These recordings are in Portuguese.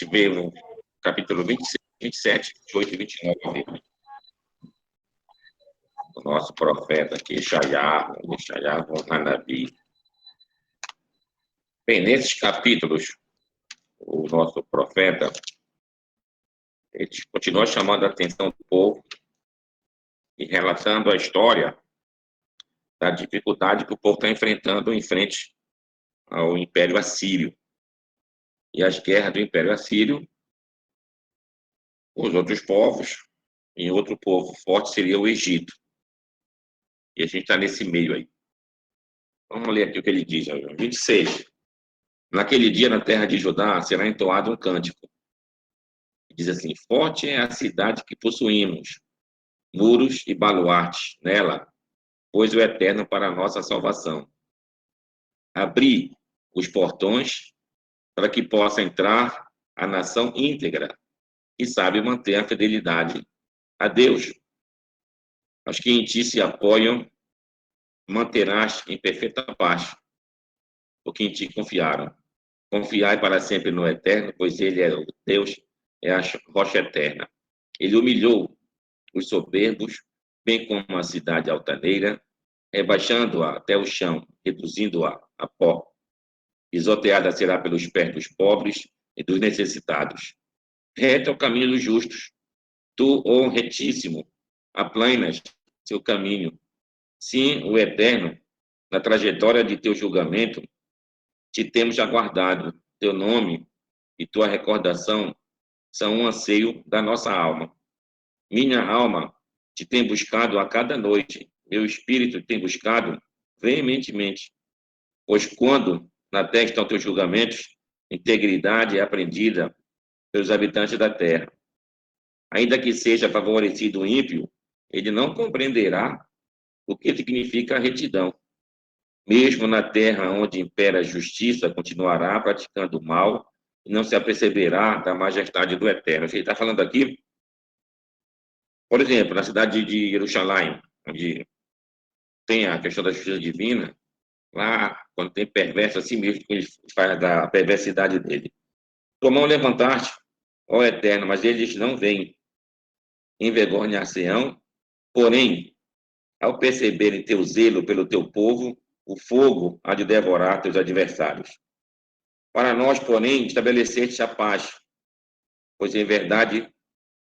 gente vê no capítulo 26, 27, 28 e 29. O nosso profeta aqui, Yeshayahu Hanabi. Bem, nesses capítulos, o nosso profeta, ele continua chamando a atenção do povo e relatando a história da dificuldade que o povo está enfrentando em frente ao Império Assírio. E as guerras do Império Assírio, os outros povos, e outro povo forte seria o Egito. E a gente está nesse meio aí. Vamos ler aqui o que ele diz, 26. Naquele dia, na terra de Judá, será entoado um cântico. Diz assim: forte é a cidade que possuímos, muros e baluartes nela, pois o Eterno para a nossa salvação. Abri os portões para que possa entrar a nação íntegra, que sabe manter a fidelidade a Deus. Os que em ti se apoiam, manterás em perfeita paz, porque em ti confiaram. Confiai para sempre no Eterno, pois ele é o Deus, é a rocha eterna. Ele humilhou os soberbos, bem como a cidade altaneira, rebaixando-a até o chão, reduzindo-a a pó. Pisoteada será pelos pés dos pobres e dos necessitados. Reto é o caminho dos justos. Tu, ó retíssimo, aplanas seu caminho. Sim, o Eterno, na trajetória de teu julgamento, te temos aguardado. Teu nome e tua recordação são um anseio da nossa alma. Minha alma te tem buscado a cada noite. Meu espírito tem buscado veementemente. Pois quando na terra estão teus julgamentos, integridade é aprendida pelos habitantes da terra. Ainda que seja favorecido o ímpio, ele não compreenderá o que significa a retidão. Mesmo na terra onde impera a justiça, continuará praticando o mal e não se aperceberá da majestade do Eterno. Ele está falando aqui, por exemplo, na cidade de Jerusalém, onde tem a questão da justiça divina, lá, quando tem perverso, assim mesmo, ele faz da perversidade dele. Tua mão levantaste, ó Eterno, mas eles não vêm. Envergonhar-se-ão, porém, ao perceberem teu zelo pelo teu povo, o fogo há de devorar teus adversários. Para nós, porém, estabeleceste a paz, pois em verdade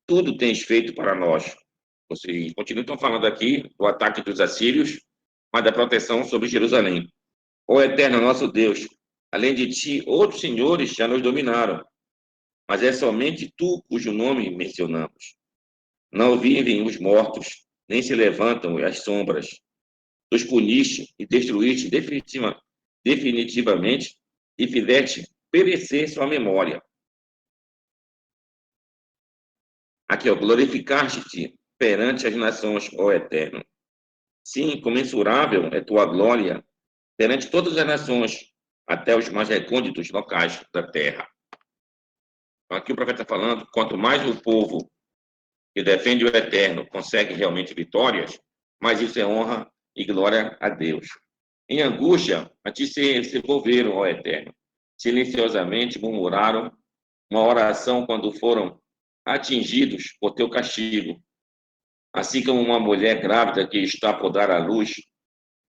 tudo tens feito para nós. Vocês continuam falando aqui do ataque dos assírios, mas da proteção sobre Jerusalém. Ó Eterno nosso Deus, além de ti, outros senhores já nos dominaram, mas é somente tu cujo nome mencionamos. Não vivem os mortos, nem se levantam as sombras. Os puniste e destruíste definitivamente e fizeste perecer sua memória. Aqui, ó, glorificaste-te perante as nações, ó Eterno. Sim, comensurável é tua glória perante todas as nações, até os mais recônditos locais da terra. Aqui o profeta está falando, quanto mais o povo que defende o Eterno consegue realmente vitórias, mais isso é honra e glória a Deus. Em angústia, a ti se envolveram, ó Eterno. Silenciosamente murmuraram uma oração quando foram atingidos por teu castigo. Assim como uma mulher grávida que está por dar à luz,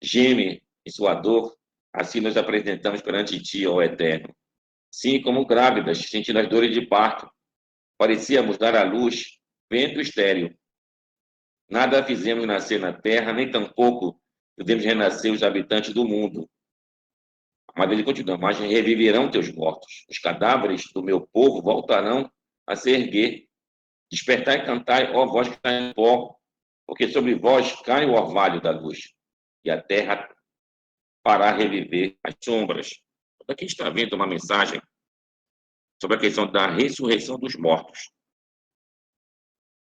geme em sua dor, assim nos apresentamos perante ti, ó Eterno. Sim, como grávidas, sentindo as dores de parto, parecíamos dar à luz vento estéril. Nada fizemos nascer na terra, nem tampouco podemos renascer os habitantes do mundo. Mas ele continua, mas reviverão teus mortos. Os cadáveres do meu povo voltarão a se erguer. Despertai e cantai, ó vós que está em pó, porque sobre vós cai o orvalho da luz, e a terra fará reviver as sombras. Aqui está vendo uma mensagem sobre a questão da ressurreição dos mortos.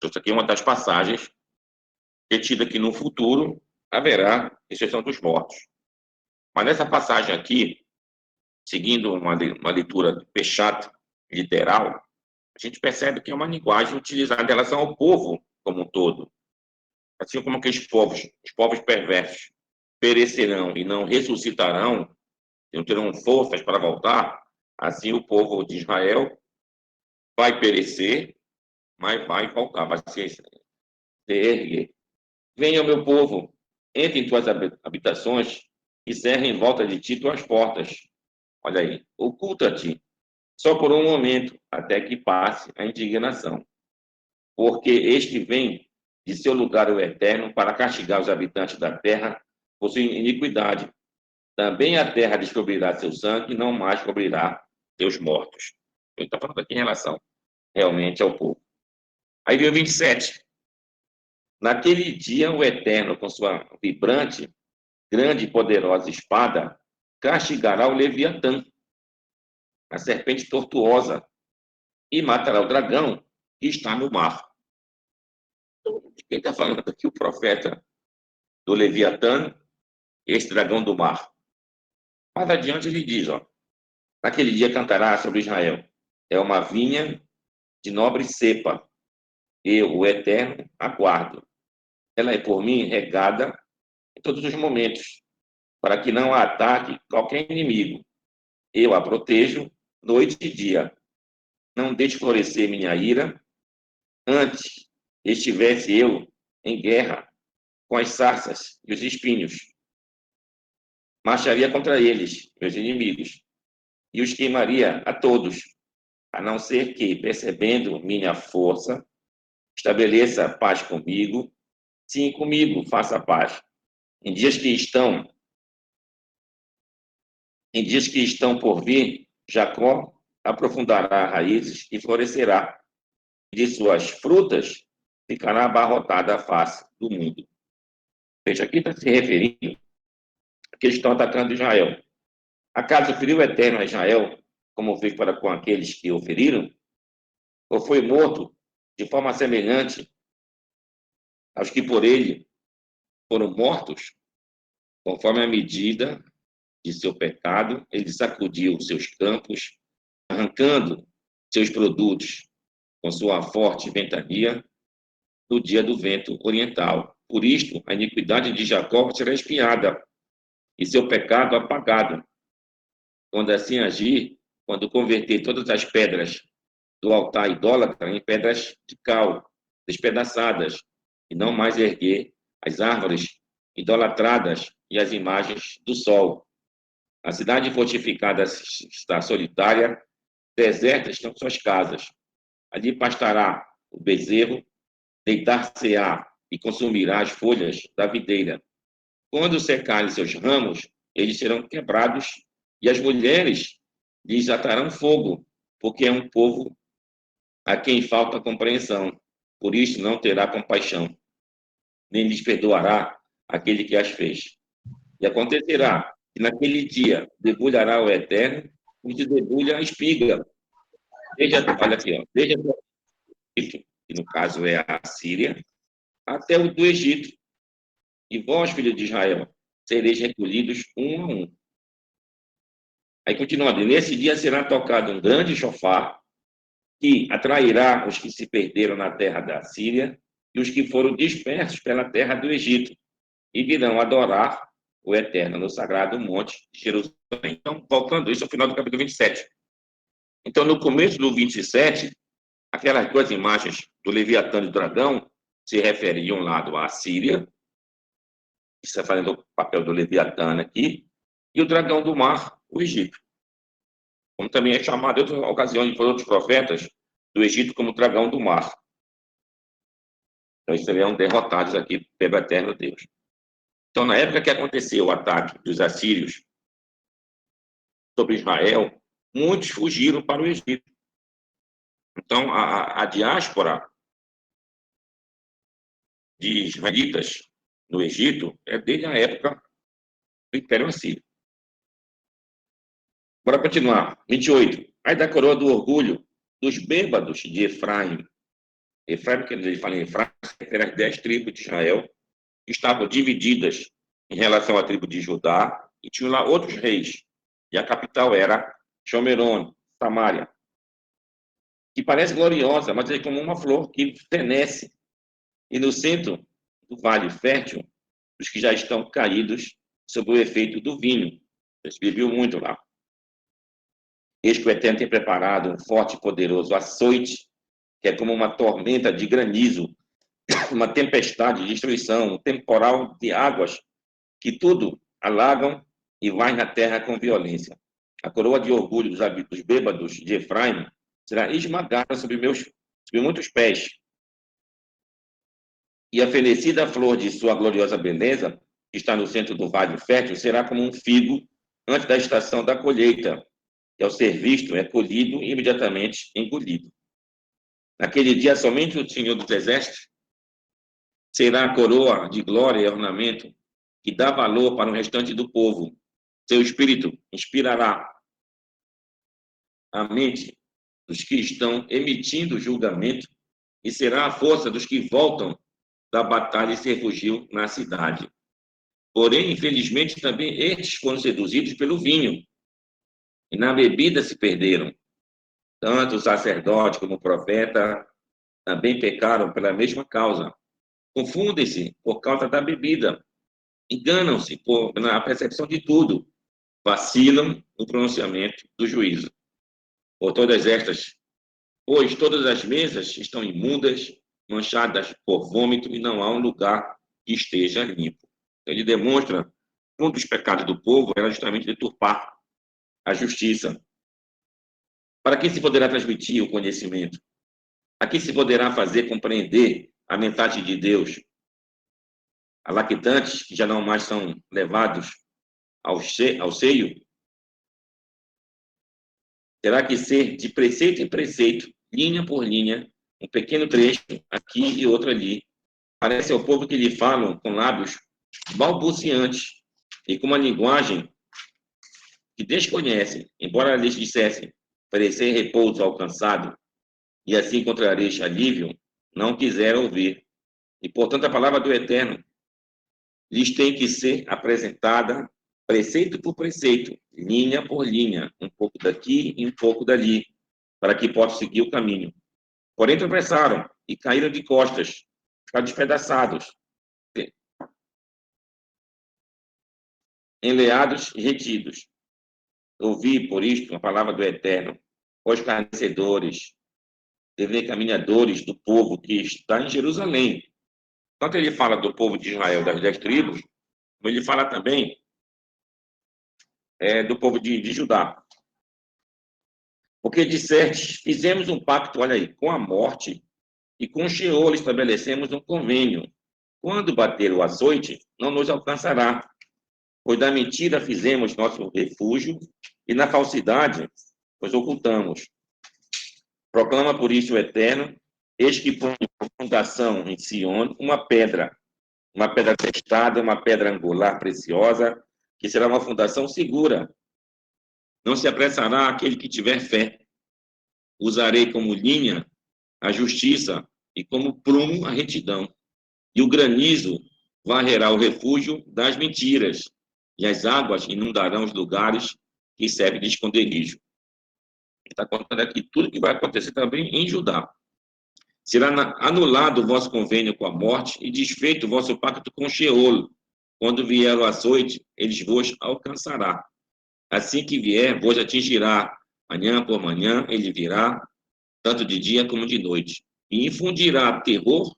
Isso aqui é uma das passagens retida que no futuro haverá ressurreição dos mortos. Mas nessa passagem aqui, seguindo uma leitura Peshat literal, a gente percebe que é uma linguagem utilizada em relação ao povo como um todo. Assim como aqueles povos, os povos perversos, perecerão e não ressuscitarão, não terão forças para voltar, assim o povo de Israel vai perecer, mas vai faltar, vai se erguer. Venha, meu povo, entre em tuas habitações e cerre em volta de ti tuas portas. Olha aí, oculta-te só por um momento, até que passe a indignação. Porque este vem de seu lugar o eterno para castigar os habitantes da terra por sua iniquidade. Também a terra descobrirá seu sangue e não mais cobrirá seus mortos. Ele está falando aqui em relação realmente ao povo. Aí vem o 27. Naquele dia, o Eterno, com sua vibrante, grande e poderosa espada, castigará o Leviatã, a serpente tortuosa, e matará o dragão que está no mar. Quem está falando aqui? O profeta do Leviatã, esse dragão do mar. Mais adiante ele diz, ó, naquele dia cantará sobre Israel. É uma vinha de nobre cepa, e o Eterno aguardo. Ela é por mim regada em todos os momentos, para que não a ataque qualquer inimigo. Eu a protejo noite e dia. Não deixe florescer minha ira. Antes estivesse eu em guerra com as sarças e os espinhos. Marcharia contra eles, meus inimigos, e os queimaria a todos, a não ser que, percebendo minha força, estabeleça paz comigo. Sim, comigo, faça paz. Em dias que estão, em dias que estão por vir, Jacó aprofundará raízes e florescerá. De suas frutas ficará abarrotada a face do mundo. Veja, aqui está se referindo a que eles estão atacando Israel. Acaso feriu o Eterno a Israel, como fez para com aqueles que o feriram? Ou foi morto de forma semelhante aos que por ele foram mortos? Conforme a medida de seu pecado, ele sacudiu seus campos, arrancando seus produtos com sua forte ventania no dia do vento oriental. Por isto, a iniquidade de Jacó será expiada e seu pecado apagado. Quando assim agir, quando converter todas as pedras do altar idólatra em pedras de cal, despedaçadas, e não mais erguer as árvores idolatradas e as imagens do sol. A cidade fortificada está solitária, desertas estão suas casas. Ali pastará o bezerro, deitar-se-á e consumirá as folhas da videira. Quando secarem seus ramos, eles serão quebrados, e as mulheres lhes atarão fogo, porque é um povo a quem falta compreensão. Por isso não terá compaixão, nem lhes perdoará aquele que as fez. E acontecerá que naquele dia debulhará o Eterno e te debulha a espiga. Olha aqui, ó, desde o Egito, que no caso é a Síria, até o do Egito. E vós, filhos de Israel, sereis recolhidos um a um. Aí continuando, nesse dia será tocado um grande chofar, que atrairá os que se perderam na terra da Síria e os que foram dispersos pela terra do Egito, e virão adorar o Eterno no sagrado monte de Jerusalém. Então, voltando isso ao final do capítulo 27. Então, no começo do 27, aquelas duas imagens do Leviatã e do dragão se referiam um lado à Síria, que está fazendo o papel do Leviatã aqui, e o dragão do mar, o Egito. Como também é chamado em outras ocasiões por outros profetas do Egito como dragão do mar. Então, eles seriam derrotados aqui pelo eterno Deus. Então, na época que aconteceu o ataque dos assírios sobre Israel, muitos fugiram para o Egito. Então, a diáspora de israelitas no Egito é desde a época do Império Assírio. Bora continuar. 28. Aí da coroa do orgulho dos bêbados de Efraim. Efraim, que ele fala em Efraim, eram as 10 tribos de Israel, que estavam divididas em relação à tribo de Judá, e tinham lá outros reis. E a capital era Shomeron, Samaria, que parece gloriosa, mas é como uma flor que fenece. E no centro do vale fértil, os que já estão caídos sob o efeito do vinho. Eles bebiam muito lá. Eis que o Eterno tem preparado um forte e poderoso açoite, que é como uma tormenta de granizo, uma tempestade de destruição, um temporal de águas, que tudo alagam e vai na terra com violência. A coroa de orgulho dos bêbados de Efraim será esmagada sobre muitos pés, e a fenecida flor de sua gloriosa beleza, que está no centro do vale fértil, será como um figo antes da estação da colheita, que ao ser visto é colhido e imediatamente engolido. Naquele dia, somente o Senhor dos Exércitos será a coroa de glória e ornamento que dá valor para o restante do povo. Seu espírito inspirará a mente dos que estão emitindo julgamento e será a força dos que voltam da batalha e se refugiam na cidade. Porém, infelizmente, também estes foram seduzidos pelo vinho e na bebida se perderam. Tanto o sacerdote como o profeta também pecaram pela mesma causa. Confundem-se por causa da bebida, enganam-se na percepção de tudo, vacilam no pronunciamento do juízo. Pois todas as mesas estão imundas, manchadas por vômito, e não há um lugar que esteja limpo. Ele demonstra que um dos pecados do povo era justamente deturpar a justiça. Para quem se poderá transmitir o conhecimento? A quem se poderá fazer compreender a mensagem de Deus? A lactantes, que já não mais são levados ao seio, terá que ser de preceito em preceito, linha por linha, um pequeno trecho aqui e outro ali. Parece ao povo que lhe falam com lábios balbuciantes e com uma linguagem que desconhecem, embora lhes dissessem, parecer repouso alcançado, e assim encontrareis alívio, não quiseram ouvir. E, portanto, a palavra do Eterno lhes tem que ser apresentada preceito por preceito, linha por linha, um pouco daqui e um pouco dali, para que possam seguir o caminho. Porém, tropeçaram e caíram de costas, ficaram despedaçados, enleados e retidos. Ouvi, por isto, a palavra do Eterno, os escarnecedores, caminhadores do povo que está em Jerusalém. Tanto ele fala do povo de Israel, das 10 tribos, como ele fala também do povo de Judá. Porque disseste, fizemos um pacto, olha aí, com a morte, e com o Sheol estabelecemos um convênio. Quando bater o açoite, não nos alcançará, pois da mentira fizemos nosso refúgio, e na falsidade nos ocultamos. Proclama por isso o Eterno, eis que põe fundação em Sion uma pedra testada, uma pedra angular preciosa, que será uma fundação segura. Não se apressará aquele que tiver fé. Usarei como linha a justiça e como prumo a retidão. E o granizo varrerá o refúgio das mentiras, e as águas inundarão os lugares que servem de esconderijo. Ele está contando aqui tudo que vai acontecer também em Judá. Será anulado o vosso convênio com a morte e desfeito o vosso pacto com Sheol. Quando vier o açoite, eles vos alcançará. Assim que vier, vos atingirá. Manhã por manhã, ele virá, tanto de dia como de noite, e infundirá terror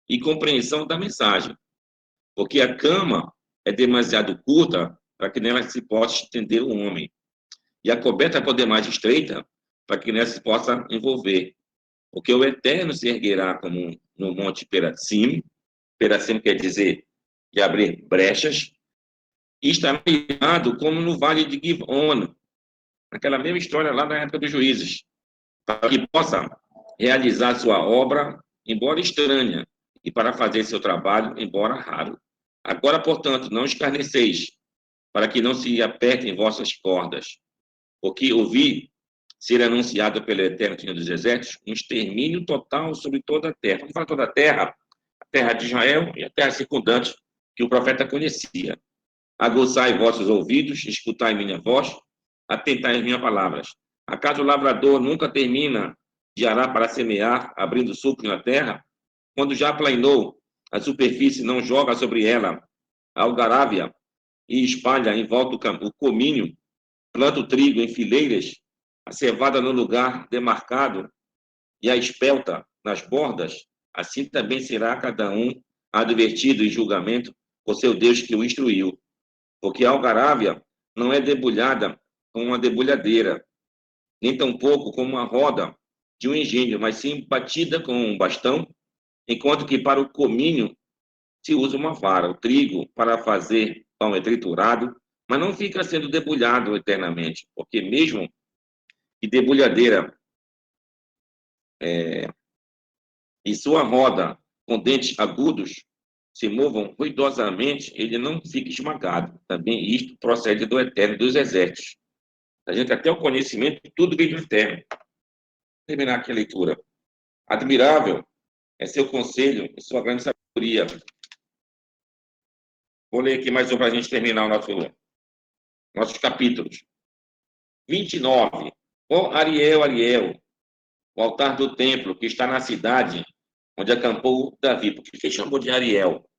e compreensão da mensagem, porque a cama é demasiado curta para que nela se possa estender o homem, e a coberta por demais estreita para que nela se possa envolver. Porque o Eterno se erguerá como no monte Peracim quer dizer de abrir brechas, e estará irado como no vale de Givon, naquela mesma história lá na época dos juízes, para que possa realizar sua obra, embora estranha, e para fazer seu trabalho, embora raro. Agora, portanto, não escarneceis, para que não se apertem vossas cordas, porque ouvi ser anunciado pelo Eterno Senhor dos Exércitos um extermínio total sobre toda a terra. Vamos falar toda a terra de Israel e a terra circundante, que o profeta conhecia. Aguçai vossos ouvidos, escutai minha voz, atentai às minhas palavras. Acaso o lavrador nunca termina de arar para semear, abrindo sulcos na terra? Quando já aplainou a superfície, não joga sobre ela a algarávia e espalha em volta o comínio, planta o trigo em fileiras, a cevada no lugar demarcado e a espelta nas bordas, assim também será cada um advertido em julgamento por seu Deus que o instruiu. Porque a algarávia não é debulhada com uma debulhadeira, nem tampouco com uma roda de um engenho, mas sim batida com um bastão, enquanto que para o comínio se usa uma vara. O trigo para fazer pão é triturado, mas não fica sendo debulhado eternamente, porque mesmo que debulhadeira e sua roda com dentes agudos se movam ruidosamente, ele não fica esmagado. Também isto procede do Eterno dos Exércitos. A gente até o conhecimento, tudo vem do Eterno. Vou terminar aqui a leitura. Admirável é seu conselho e sua grande sabedoria. Vou ler aqui mais um para a gente terminar nossos capítulos. 29. Ó Ariel, Ariel, o altar do templo que está na cidade onde acampou Davi. Por que ele chamou de Ariel?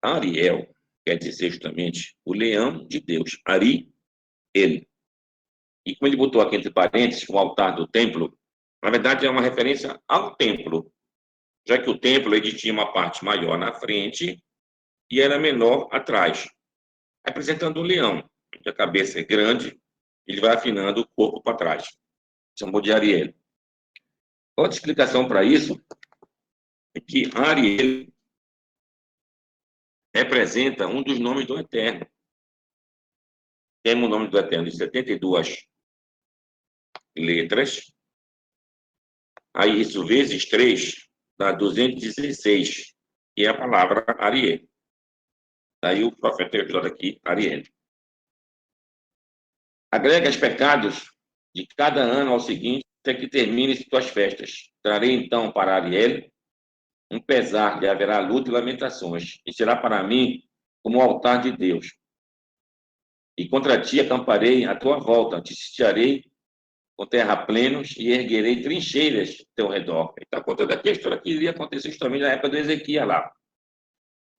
Ariel quer dizer justamente o leão de Deus. Ari, ele. E como ele botou aqui entre parênteses, o altar do templo, na verdade é uma referência ao templo, já que o templo ele tinha uma parte maior na frente e era menor atrás, representando o leão. A cabeça é grande, ele vai afinando o corpo para trás. Chamou de Ariel. Outra explicação para isso é que Ariel representa um dos nomes do Eterno. Temos o nome do Eterno de 72 letras. Aí isso vezes 3 dá 216, que é a palavra Ariel. Daí o profeta tem ajudado aqui, Ariel. Agrega os pecados de cada ano ao seguinte, até que termine tuas festas. Trarei então para Ariel um pesar, e haverá luta e lamentações, e será para mim como o altar de Deus. E contra ti acamparei à tua volta, te sitiarei com terraplenos e erguerei trincheiras ao teu redor. Ele está contando aqui a história que iria acontecer também na época do Ezequiel lá.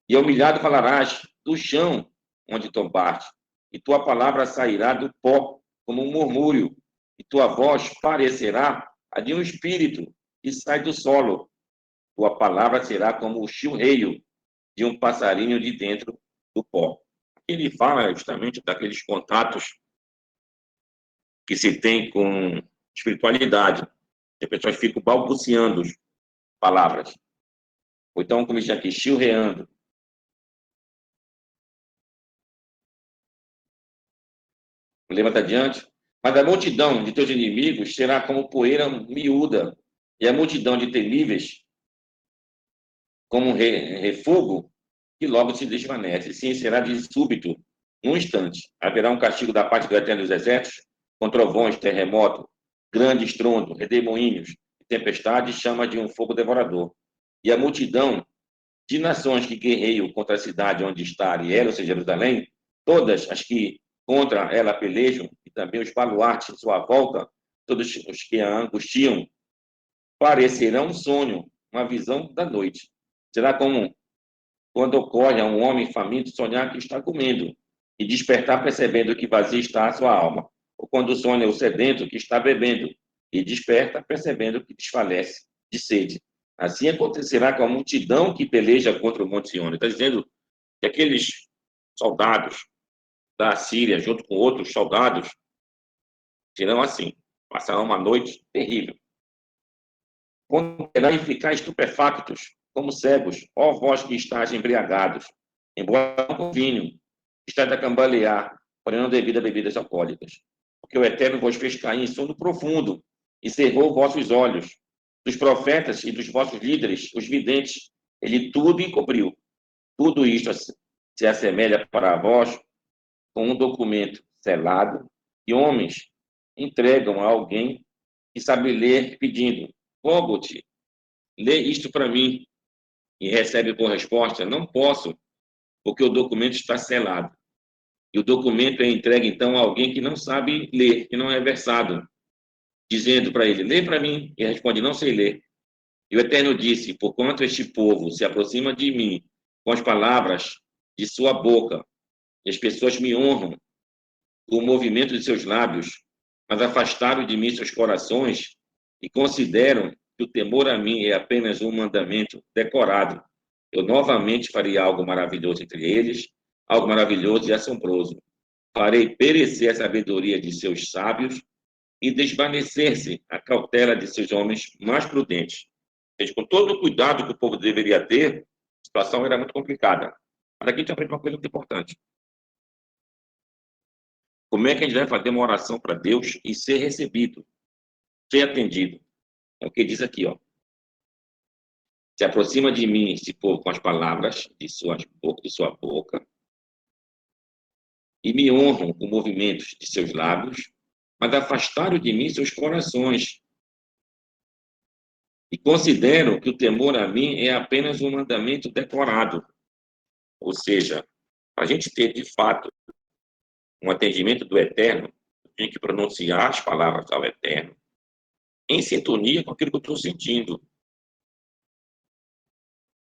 E humilhado falarás do chão onde tombaste, e tua palavra sairá do pó como um murmúrio, e tua voz parecerá a de um espírito que sai do solo. Tua palavra será como o chilreio de um passarinho de dentro do pó. Ele fala justamente daqueles contatos que se tem com espiritualidade. As pessoas ficam balbuciando palavras. Ou então, como diz aqui, chilreando. Levanta adiante. Mas a multidão de teus inimigos será como poeira miúda, e a multidão de temíveis como um refogo que logo se desvanece. Sim, será de súbito, num instante. Haverá um castigo da parte do Eterno dos Exércitos, com trovões, terremoto, grande estrondo, redemoinhos, tempestade, chama de um fogo devorador. E a multidão de nações que guerreiam contra a cidade onde está Ariel, ou seja, Jerusalém, todas as que contra ela pelejam, e também os baluartes em sua volta, todos os que a angustiam, parecerão um sonho, uma visão da noite. Será como quando ocorre a um homem faminto sonhar que está comendo, e despertar percebendo que vazia está a sua alma. Ou quando sonha o sedento que está bebendo, e desperta percebendo que desfalece de sede. Assim acontecerá com a multidão que peleja contra o Monte Sião. Está dizendo que aqueles soldados da Síria, junto com outros soldados, serão assim, passarão uma noite terrível. Conterá e ficar estupefactos, como cegos, ó vós que estáis embriagados, embora não com vinho, estáis a cambalear, porém não devido a bebidas alcoólicas. Porque o Eterno vos fez cair em sono profundo e cerrou vossos olhos. Dos profetas e dos vossos líderes, os videntes, ele tudo encobriu. Tudo isto se assemelha para vós com um documento selado que homens entregam a alguém que sabe ler, pedindo: rogo-te, lê isto para mim, e recebe por resposta: não posso, porque o documento está selado. E o documento é entregue, então, a alguém que não sabe ler, que não é versado, dizendo para ele: lê para mim, e responde: não sei ler. E o Eterno disse: porquanto este povo se aproxima de mim com as palavras de sua boca, e as pessoas me honram o movimento de seus lábios, mas afastaram de mim seus corações e consideram que o temor a mim é apenas um mandamento decorado. Eu novamente farei algo maravilhoso entre eles, algo maravilhoso e assombroso. Farei perecer a sabedoria de seus sábios e desvanecer-se a cautela de seus homens mais prudentes. Gente, com todo o cuidado que o povo deveria ter, a situação era muito complicada. Mas aqui a gente aprende uma coisa muito importante. Como é que a gente vai fazer uma oração para Deus e ser recebido, ser atendido? É o que diz aqui, ó. Se aproxima de mim esse povo com as palavras de sua boca e me honram com movimentos de seus lábios, mas afastaram de mim seus corações e consideram que o temor a mim é apenas um mandamento decorado. Ou seja, a gente ter, de fato, um atendimento do Eterno, tem que pronunciar as palavras ao Eterno em sintonia com aquilo que eu estou sentindo.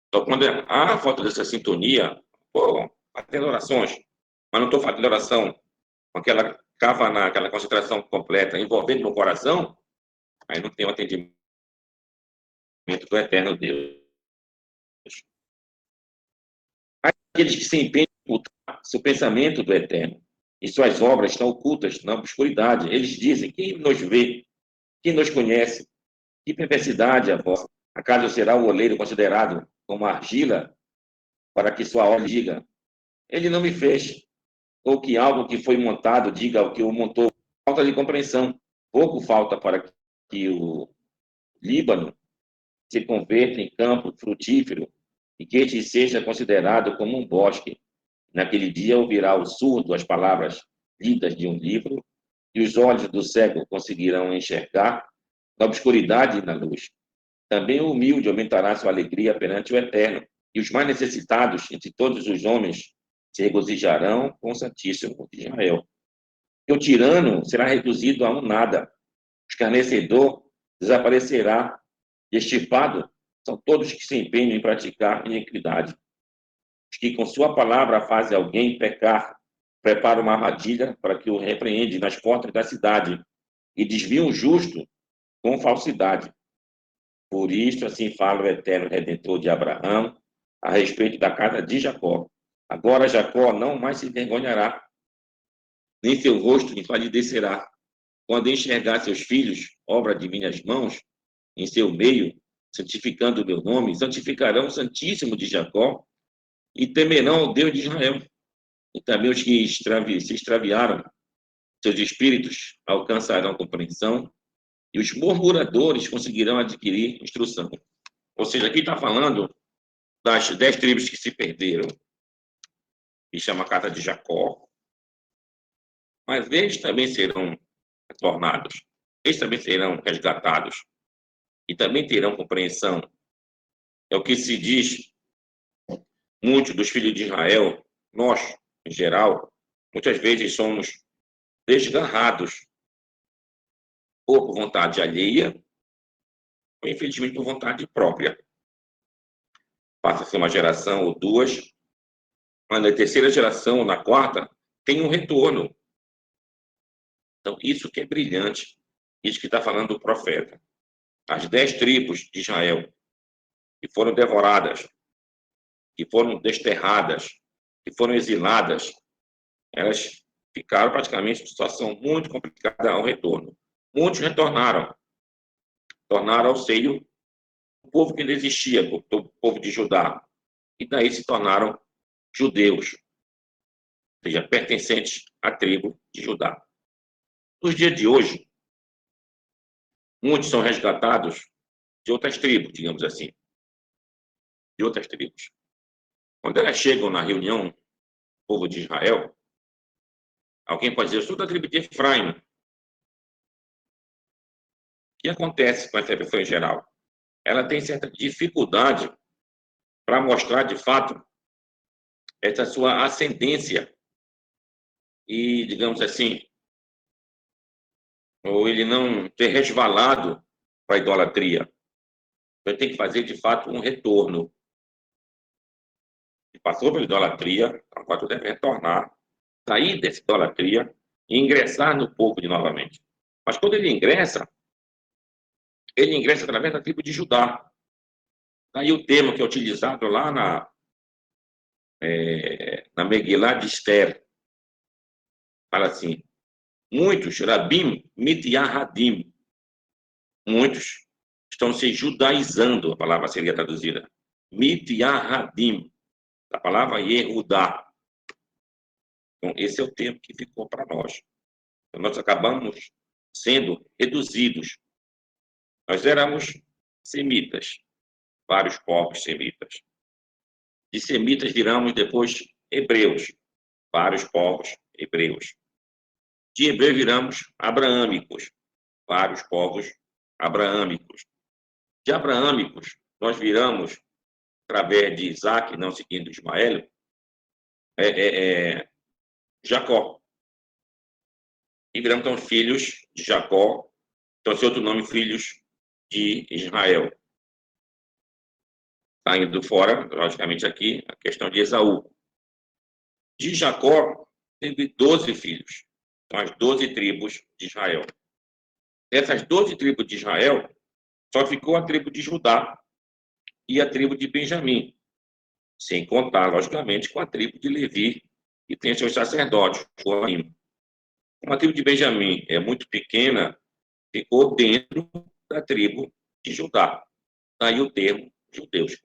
Então, quando há falta dessa sintonia, pô, fazendo orações, mas não estou fazendo oração com aquela kavaná, aquela concentração completa, envolvendo meu coração, aí não tem o atendimento do Eterno Deus. Aqueles que se empenham em ocultar seu pensamento do Eterno e suas obras estão ocultas na obscuridade. Eles dizem: quem nos vê, quem nos conhece, que perversidade é a vossa. Acaso será o oleiro considerado como argila para que sua obra diga: ele não me fez? Ou que algo que foi montado diga o que o montou? Falta de compreensão. Pouco falta para que o Líbano se converta em campo frutífero e que este seja considerado como um bosque. Naquele dia ouvirá o surdo as palavras lidas de um livro e os olhos do cego conseguirão enxergar na obscuridade e na luz. Também o humilde aumentará sua alegria perante o Eterno, e os mais necessitados entre todos os homens se regozijarão com o Santíssimo de Israel. E o tirano será reduzido a um nada, o escarnecedor desaparecerá, e extirpado são todos que se empenham em praticar iniquidade. Os que com sua palavra fazem alguém pecar, preparam uma armadilha para que o repreende nas portas da cidade, e desviam o justo com falsidade. Por isso, assim fala o eterno Redentor de Abraão a respeito da casa de Jacó. Agora Jacó não mais se envergonhará, nem seu rosto empalidecerá. Quando enxergar seus filhos, obra de minhas mãos, em seu meio, santificando o meu nome, santificarão o Santíssimo de Jacó e temerão ao Deus de Israel. E também os que se extraviaram, seus espíritos alcançarão compreensão e os murmuradores conseguirão adquirir instrução. Ou seja, aqui está falando das 10 tribos que se perderam, que chama a casa de Jacó, mas eles também serão retornados, eles também serão resgatados e também terão compreensão. É o que se diz, muitos dos filhos de Israel, nós, em geral, muitas vezes somos desgarrados ou por vontade alheia, ou infelizmente por vontade própria. Passa-se uma geração ou duas, mas na terceira geração, na quarta, tem um retorno. Então, isso que é brilhante, isso que está falando o profeta. As 10 tribos de Israel, que foram devoradas, que foram desterradas, que foram exiladas, elas ficaram praticamente em situação muito complicada ao retorno. Muitos retornaram, tornaram ao seio do povo que ainda existia, do povo de Judá, e daí se tornaram judeus, ou seja, pertencentes à tribo de Judá. Nos dias de hoje, muitos são resgatados de outras tribos, digamos assim, de outras tribos. Quando elas chegam na reunião do povo de Israel, alguém pode dizer: eu sou da tribo de Efraim. O que acontece com essa pessoa em geral? Ela tem certa dificuldade para mostrar, de fato, essa sua ascendência e, digamos assim, ou ele não ter resvalado para a idolatria. Ele tem que fazer, de fato, um retorno. Ele passou pela idolatria, agora deve retornar, sair dessa idolatria e ingressar no povo de novamente. Mas quando ele ingressa através da tribo de Judá. Aí o termo que é utilizado lá na Megilá de Esther, fala assim, muitos, Rabim Mityahadim, muitos estão se judaizando, a palavra seria traduzida. Mityahadim, a palavra Yehudá. Então, esse é o termo que ficou para nós. Então, nós acabamos sendo reduzidos. Nós éramos semitas, vários povos semitas. De semitas viramos depois hebreus, vários povos hebreus. De hebreu viramos abraâmicos, vários povos abraâmicos. De abraâmicos, nós viramos, através de Isaac, não seguindo Ismael, Jacó. E viramos, então, filhos de Jacó, então, esse outro nome, filhos de Israel. Saindo fora, logicamente, aqui, a questão de Esaú. De Jacó, teve 12 filhos. São as 12 tribos de Israel. Dessas 12 tribos de Israel, só ficou a tribo de Judá e a tribo de Benjamim. Sem contar, logicamente, com a tribo de Levi, que tem seus sacerdotes, Joaim. Como a tribo de Benjamim é muito pequena, ficou dentro da tribo de Judá. Daí o termo judeus.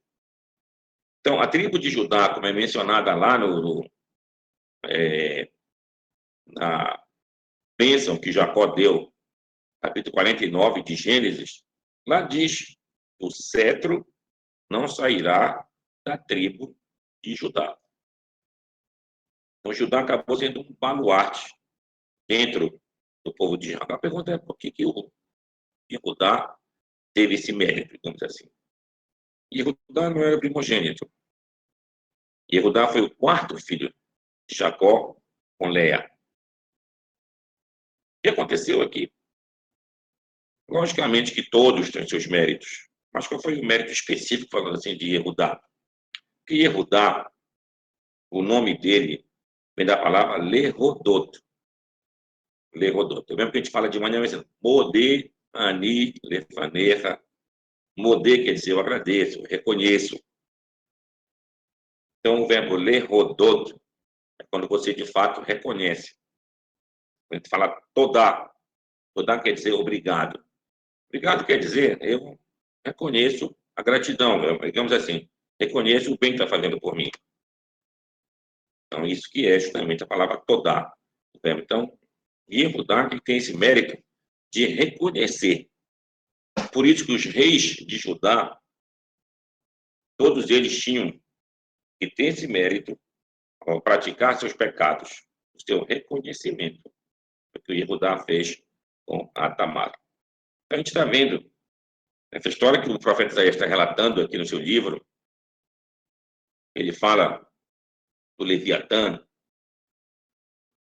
Então, a tribo de Judá, como é mencionada lá na bênção que Jacó deu, capítulo 49 de Gênesis, lá diz: o cetro não sairá da tribo de Judá. Então, Judá acabou sendo um baluarte dentro do povo de Israel. A pergunta é por que o Judá teve esse mérito, digamos assim. Judá não era primogênito. Judá foi o quarto filho de Jacó com Leia. O que aconteceu aqui? Logicamente que todos têm seus méritos, mas qual foi o mérito específico, falando assim, de Judá? Que Judá, o nome dele vem da palavra Lerodot. Lerodot. Mesmo que a gente fala de manhã, mas Modê, Ani, Lefanecha. Modê quer dizer eu agradeço, eu reconheço. Então, o verbo Lerodot é quando você, de fato, reconhece. A gente fala Todá. Todá quer dizer obrigado. Obrigado quer dizer eu reconheço a gratidão, digamos assim, reconheço o bem que está fazendo por mim. Então, isso que é justamente a palavra Todá. Então, Yehudá que tem esse mérito de reconhecer. Por isso que os reis de Judá, todos eles tinham que ter esse mérito ao praticar seus pecados, o seu reconhecimento, o que o Yehudá fez com a Tamar. Então, a gente está vendo essa história que o profeta Isaías está relatando aqui no seu livro. Ele fala do Leviatã,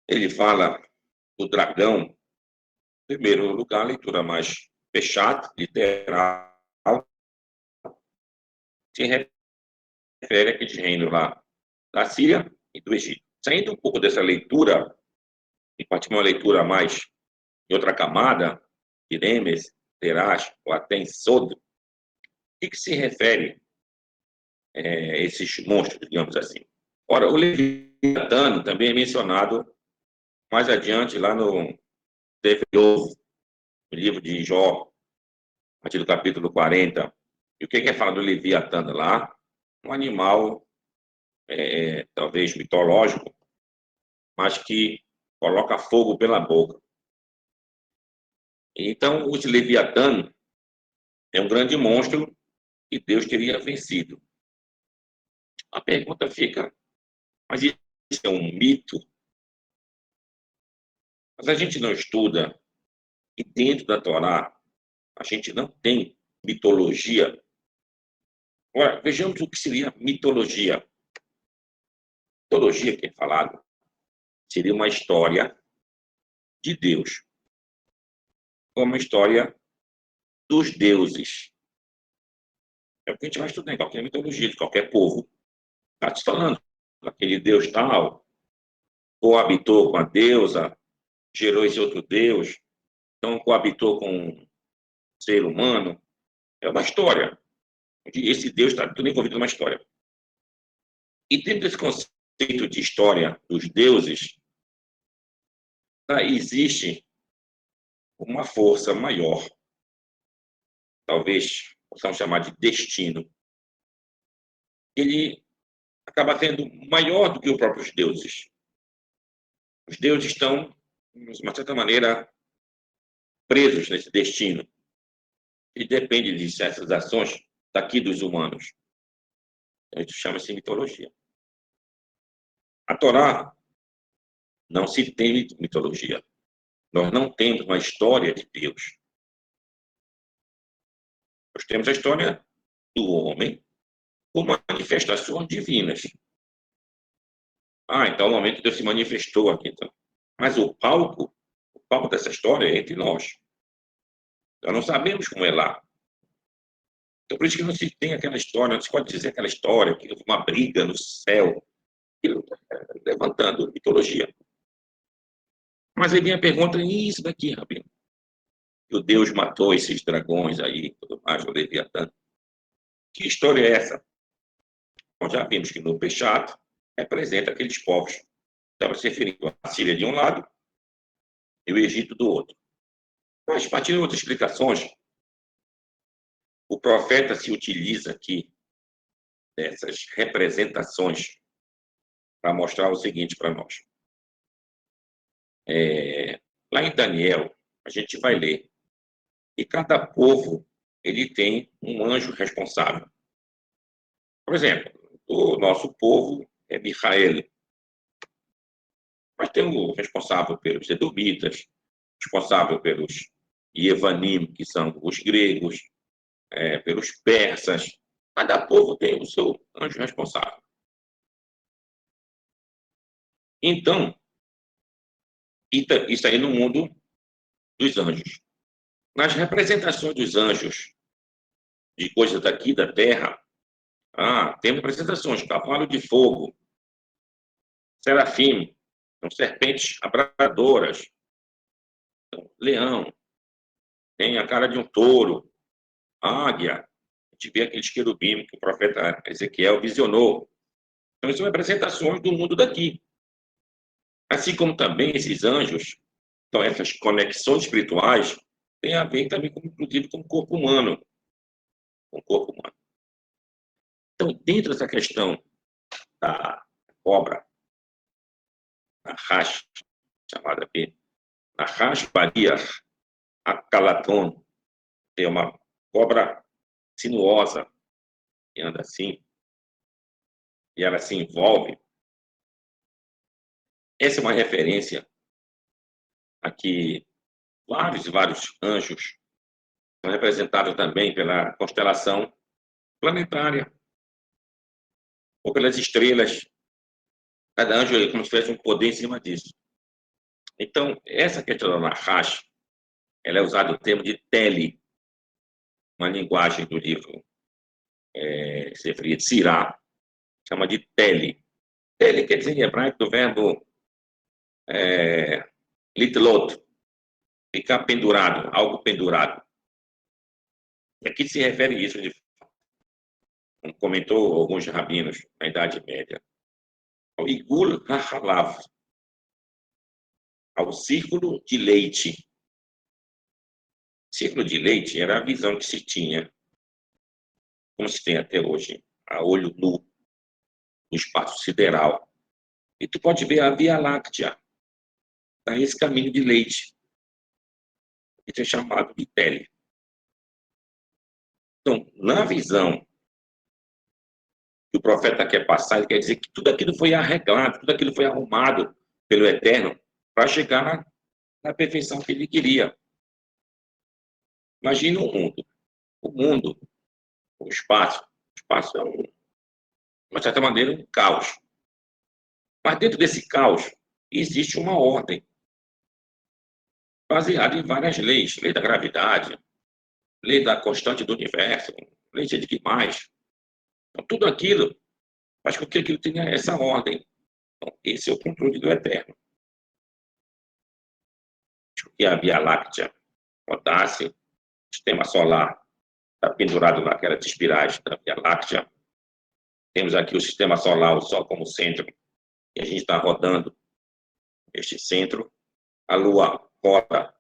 ele fala do dragão. Em primeiro lugar, a leitura mais fechada, literal, se refere àquele reino lá da Síria e do Egito. Saindo um pouco dessa leitura, e partir uma leitura mais em outra camada, de Nemes, Terash, ou até em Sod, o que se refere a esses monstros, digamos assim? Ora, o Leviatã também é mencionado mais adiante, lá no livro de Jó, a partir do capítulo 40. E o que é falar do Leviatã lá? Um animal, talvez mitológico, mas que coloca fogo pela boca. Então, o Leviatã é um grande monstro que Deus teria vencido. A pergunta fica, mas isso é um mito? Mas a gente não estuda, e dentro da Torá, a gente não tem mitologia. Agora, vejamos o que seria mitologia. Mitologia, que é falado, seria uma história de Deus, como a história dos deuses. É o que a gente vai estudar em qualquer mitologia, de qualquer povo. Está te falando, aquele deus tal coabitou com a deusa gerou esse outro Deus, então coabitou com um ser humano. É uma história. Esse Deus está tudo envolvido numa história. E dentro desse conceito de história dos deuses, existe uma força maior, talvez possamos chamar de destino. Ele acaba sendo maior do que os próprios deuses. Os deuses estão, de uma certa maneira, presos nesse destino. E depende de certas ações daqui dos humanos. A gente chama-se mitologia. A Torá não se tem mitologia. Nós não temos uma história de Deus. Nós temos a história do homem com manifestações divinas. Então o momento Deus se manifestou aqui. Então. Mas o palco dessa história é entre nós. Nós não sabemos como é lá. Então, por isso que não se tem aquela história, não se pode dizer aquela história, que houve uma briga no céu, levantando mitologia. Mas aí vem a pergunta, e isso daqui, Rabino? Que o Deus matou esses dragões aí, tudo mais, o Leviatã. Que história é essa? Nós já vimos que no Peshat representa aqueles povos. Estava se referindo à Síria de um lado e o Egito do outro. Mas, partindo de outras explicações, o profeta se utiliza aqui dessas representações para mostrar o seguinte para nós. Lá em Daniel, a gente vai ler que cada povo ele tem um anjo responsável. Por exemplo, o nosso povo é Micael, mas tem o responsável pelos edomitas, responsável pelos Yevanim, que são os gregos, pelos persas. Cada povo tem o seu anjo responsável. Então, isso aí no mundo dos anjos. Nas representações dos anjos, de coisas daqui da Terra, tem representações, cavalo de fogo, serafim, são serpentes abrasadoras, leão, tem a cara de um touro, águia, a gente vê aqueles querubim que o profeta Ezequiel visionou. Então, são representações do mundo daqui. Assim como também esses anjos, então essas conexões espirituais, têm a ver também, inclusive, com o corpo humano. Com o corpo humano. Então, dentro dessa questão da cobra, a Rash, chamada aqui, a Rash Baria, a Calaton, é uma cobra sinuosa, que anda assim, e ela se envolve. Essa é uma referência a que vários e vários anjos são representados também pela constelação planetária, ou pelas estrelas. Cada anjo é como se tivesse um poder em cima disso. Então, essa questão da Nahash, ela é usada o termo de tele, uma linguagem do livro Sefer Sirá, chama de tele. Tele quer dizer em hebraico do verbo litlot, ficar pendurado, algo pendurado. E aqui se refere a isso, como comentou alguns rabinos na Idade Média, ao Igul HaHalav, ao círculo de leite. Círculo de leite era a visão que se tinha, como se tem até hoje, a olho nu, no espaço sideral. E tu pode ver a Via Láctea, tá? Esse caminho de leite, que é chamado de tele. Então, na visão que o profeta quer passar, ele quer dizer que tudo aquilo foi arreglado, tudo aquilo foi arrumado pelo Eterno para chegar na perfeição que ele queria. Imagina o mundo. O mundo, o espaço. O espaço é, de uma certa maneira, um caos. Mas dentro desse caos existe uma ordem baseada em várias leis. Lei da gravidade, lei da constante do universo, lei de que mais. Então, tudo aquilo faz com que aquilo tenha essa ordem. Então, esse é o controle do Eterno. que a Via Láctea rodasse, o sistema solar está pendurado naquelas espirais da Via Láctea. Temos aqui o sistema solar, o Sol como centro, e a gente está rodando este centro. A Lua roda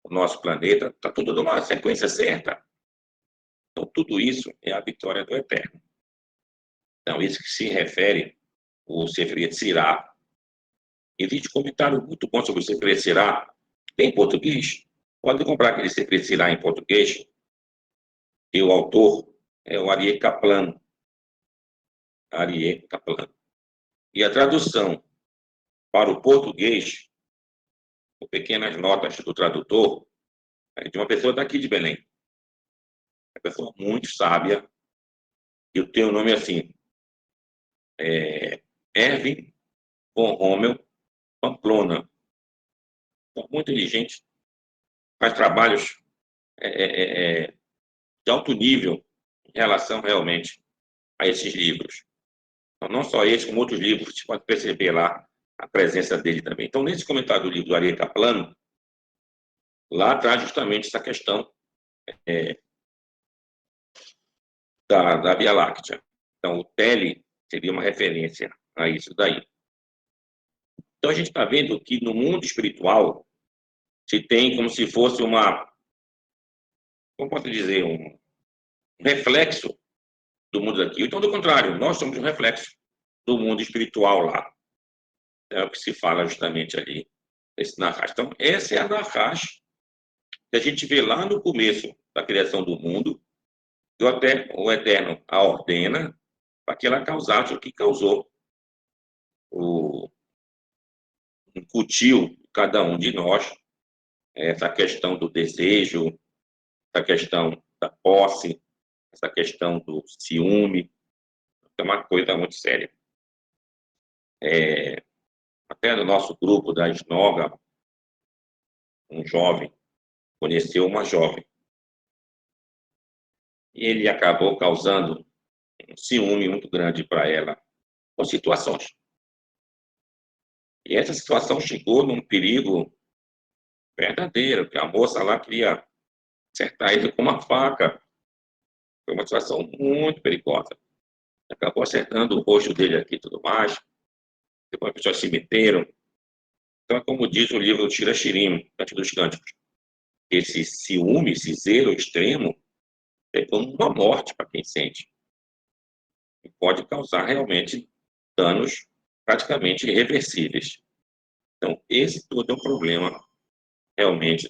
o nosso planeta, está tudo numa sequência certa. Então, tudo isso é a vitória do Eterno. Então, isso que se refere o Sefer Yetzirah. Existe um comentário muito bom sobre o Sefer Yetzirah, tem em português. Pode comprar aquele Sefer Yetzirah em português, e o autor é o Aryeh Kaplan. Aryeh Kaplan. E a tradução para o português, com pequenas notas do tradutor, é de uma pessoa daqui de Belém. É uma pessoa muito sábia, e o teu nome é assim, Erwin von Rommel Pamplona. Então, muito inteligente, faz trabalhos de alto nível em relação realmente a esses livros. Então, não só esse, como outros livros, você pode perceber lá a presença dele também. Então, nesse comentário do livro do Aryeh Kaplan, lá traz justamente essa questão da Via Láctea. Então, o Tele seria uma referência a isso daí. Então, a gente está vendo que no mundo espiritual se tem como se fosse como posso dizer, um reflexo do mundo daqui. Então, do contrário, nós somos um reflexo do mundo espiritual lá. É o que se fala justamente ali, esse Nahash. Então, essa é a Nahash que a gente vê lá no começo da criação do mundo, que o Eterno a ordena para que ela causasse o que causou, incutiu em cada um de nós essa questão do desejo, essa questão da posse, essa questão do ciúme. É uma coisa muito séria. Até no nosso grupo da Snoga, um jovem conheceu uma jovem. E ele acabou causando um ciúme muito grande para ela, com situações. E essa situação chegou num perigo verdadeiro, que a moça lá queria acertar ele com uma faca. Foi uma situação muito perigosa. Acabou acertando o rosto dele aqui e tudo mais. Depois as pessoas se meteram. Então, é como diz o livro Tira Shirim, Canto dos Cânticos. Esse ciúme, esse zelo extremo, é como uma morte para quem sente. E pode causar realmente danos praticamente irreversíveis. Então, esse todo é um problema realmente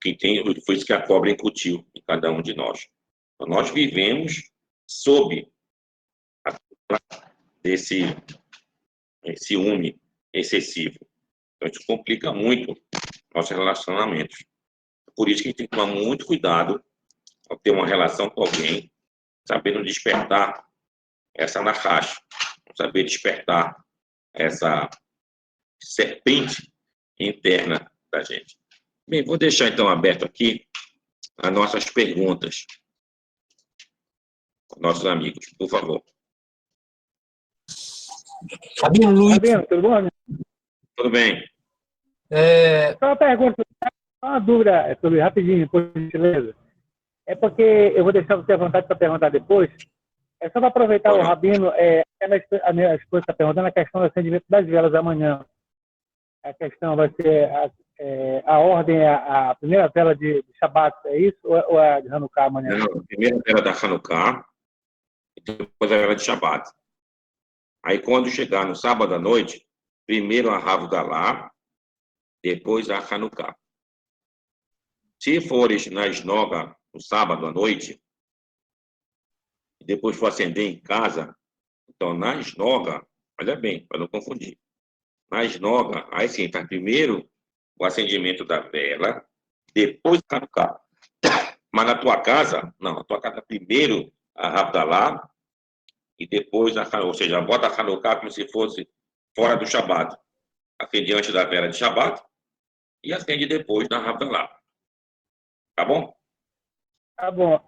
que tem, foi isso que a cobra incutiu em cada um de nós. Então, nós vivemos sob desse ciúme excessivo. Então, isso complica muito nossos relacionamentos. Por isso que a gente tem que tomar muito cuidado ao ter uma relação com alguém, sabendo despertar essa nahash, saber despertar essa serpente interna da gente. Bem, vou deixar então aberto aqui as nossas perguntas com nossos amigos, por favor. Fabinho Luiz. Fabinho, tudo bom? Tudo bem? Só uma pergunta, uma dúvida sobre rapidinho, por gentileza. É porque eu vou deixar você à vontade para perguntar depois. É só para aproveitar o Rabino, a minha esposa está perguntando a questão do acendimento das velas amanhã. A questão vai ser a ordem, a primeira vela de Shabbat, é isso? Ou é de Hanukkah amanhã? Não, a primeira vela da Hanukkah e depois a vela de Shabbat. Aí, quando chegar no sábado à noite, primeiro a Havdalah, depois a Hanukkah. Se fores na Snoga no sábado à noite, e depois for acender em casa, então na Snoga, olha bem, para não confundir. Na Snoga, aí sim, está primeiro o acendimento da vela, depois a Hanukkah. Mas na tua casa, não, na tua casa primeiro a Havdalah, e depois a Hanukkah, ou seja, bota a Hanukkah como se fosse fora do Shabat. Acende antes da vela de Shabat e acende depois da Havdalah. Tá bom? Tá bom.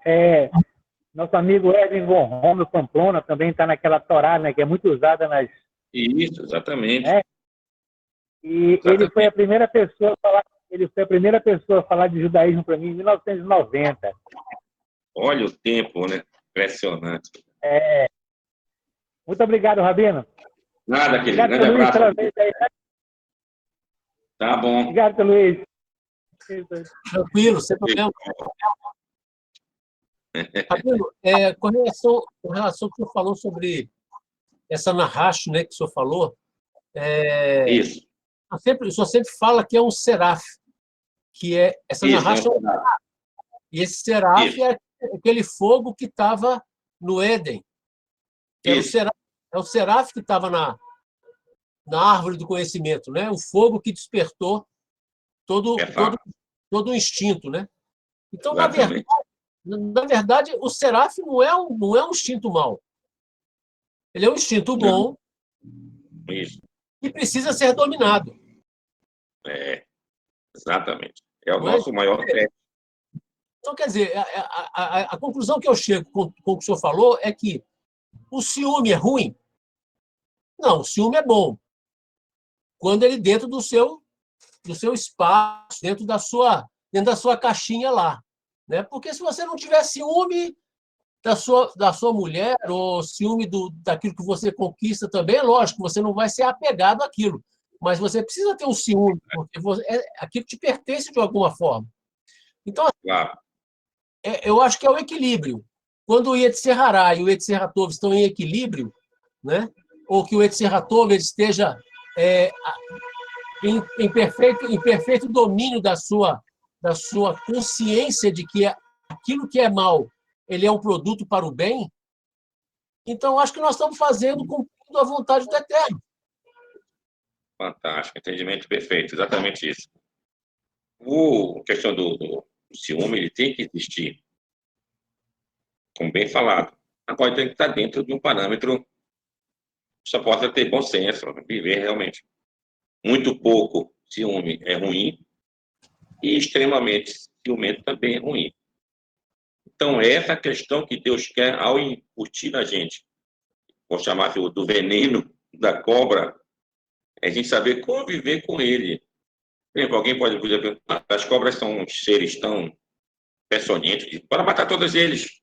Nosso amigo Erwin von Rommel Pamplona também está naquela Torá, né, que é muito usada nas... Isso, exatamente. Né? E ele foi a primeira pessoa a falar de judaísmo para mim em 1990. Olha o tempo, né? Impressionante. Muito obrigado, Rabino. Nada, querido. Obrigado, Grande Luiz, abraço. pela vez aí. Tá bom. Obrigado, Luiz. Tranquilo, sem problema. Rabino, com relação ao que o senhor falou sobre essa Nahash, né, que o senhor falou, Isso. o senhor sempre fala que é um seraf, que é essa Nahash, e esse seraf é aquele fogo que estava no Éden. É o seraf que estava na árvore do conhecimento, né? O fogo que despertou todo o instinto, né? Então, na verdade, o seraf não é um instinto mau. Ele é um instinto bom que precisa ser dominado. Exatamente. É o nosso maior teste. Então, quer dizer, a conclusão que eu chego com o que o senhor falou é que o ciúme é ruim? Não, o ciúme é bom. Quando ele dentro do seu espaço, dentro da sua caixinha lá. Né? Porque se você não tiver ciúme da sua mulher, ou ciúme daquilo que você conquista também, é lógico, você não vai ser apegado àquilo. Mas você precisa ter um ciúme, porque aquilo te pertence de alguma forma. Então, eu acho que é o equilíbrio. Quando o Yetzer Hará e o Yetzer Hatov estão em equilíbrio, né? Ou que o Yetzer Hatov esteja em perfeito domínio da sua consciência de que aquilo que é mal, ele é um produto para o bem, então acho que nós estamos cumprindo a vontade do Eterno. Fantástico, entendimento perfeito, exatamente isso. A questão do ciúme, ele tem que existir, como bem falado. Agora tem que estar dentro de um parâmetro que só possa ter bom senso, viver realmente. Muito pouco ciúme é ruim e extremamente ciumento também é ruim. Então, essa questão que Deus quer ao incutir na gente, vou chamar do veneno da cobra, é a gente saber conviver com ele. Por exemplo, alguém pode dizer, as cobras são uns seres tão peçonhentos, para matar todos eles.